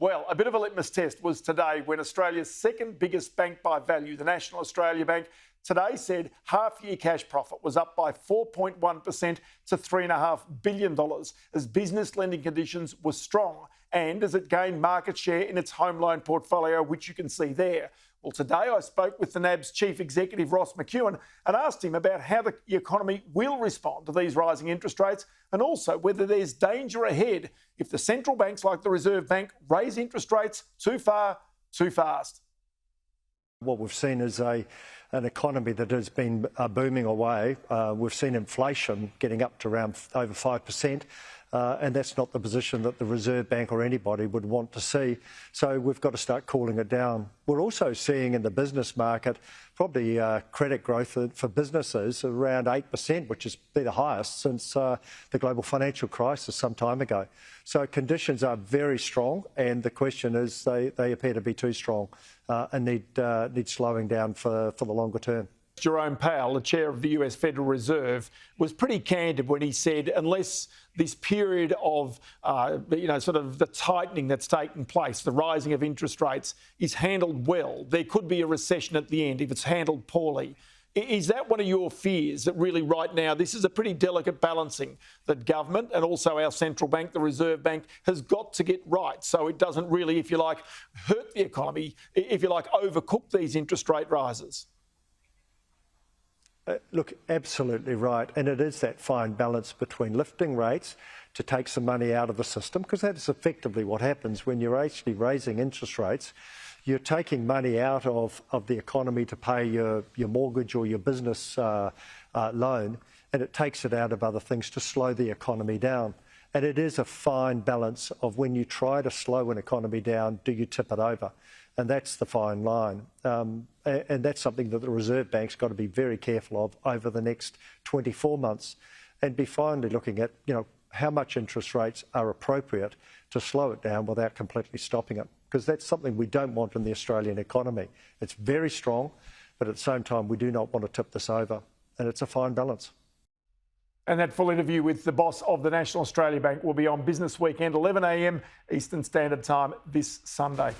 Well, a bit of a litmus test was today when Australia's second biggest bank by value, the National Australia Bank, today said half-year cash profit was up by 4.1% to $3.5 billion as business lending conditions were strong and as it gained market share in its home loan portfolio, which you can see there. Well, today I spoke with the NAB's Chief Executive, Ross McEwan, and asked him about how the economy will respond to these rising interest rates and also whether there's danger ahead if the central banks like the Reserve Bank raise interest rates too far, too fast. What we've seen is an economy that has been booming away. We've seen inflation getting up to around over 5%. And that's not the position that the Reserve Bank or anybody would want to see. So we've got to start cooling it down. We're also seeing in the business market probably credit growth for businesses around 8%, which has been the highest since the global financial crisis some time ago. So conditions are very strong, and the question is they appear to be too strong and need slowing down for the longer term. Jerome Powell, the chair of the US Federal Reserve, was pretty candid when he said unless this period of, sort of the tightening that's taken place, the rising of interest rates, is handled well, there could be a recession at the end if it's handled poorly. Is that one of your fears, that really right now this is a pretty delicate balancing that government and also our central bank, the Reserve Bank, has got to get right so it doesn't really, if you like, hurt the economy, if you like, overcook these interest rate rises? Look, absolutely right. And it is that fine balance between lifting rates to take some money out of the system, because that is effectively what happens when you're actually raising interest rates. You're taking money out of the economy to pay your mortgage or your business loan, and it takes it out of other things to slow the economy down. And it is a fine balance of when you try to slow an economy down, do you tip it over? And that's the fine line. And that's something that the Reserve Bank's got to be very careful of over the next 24 months and be finally looking at, how much interest rates are appropriate to slow it down without completely stopping it. Because that's something we don't want in the Australian economy. It's very strong, but at the same time, we do not want to tip this over. And it's a fine balance. And that full interview with the boss of the National Australia Bank will be on Business Weekend, 11 a.m. Eastern Standard Time this Sunday.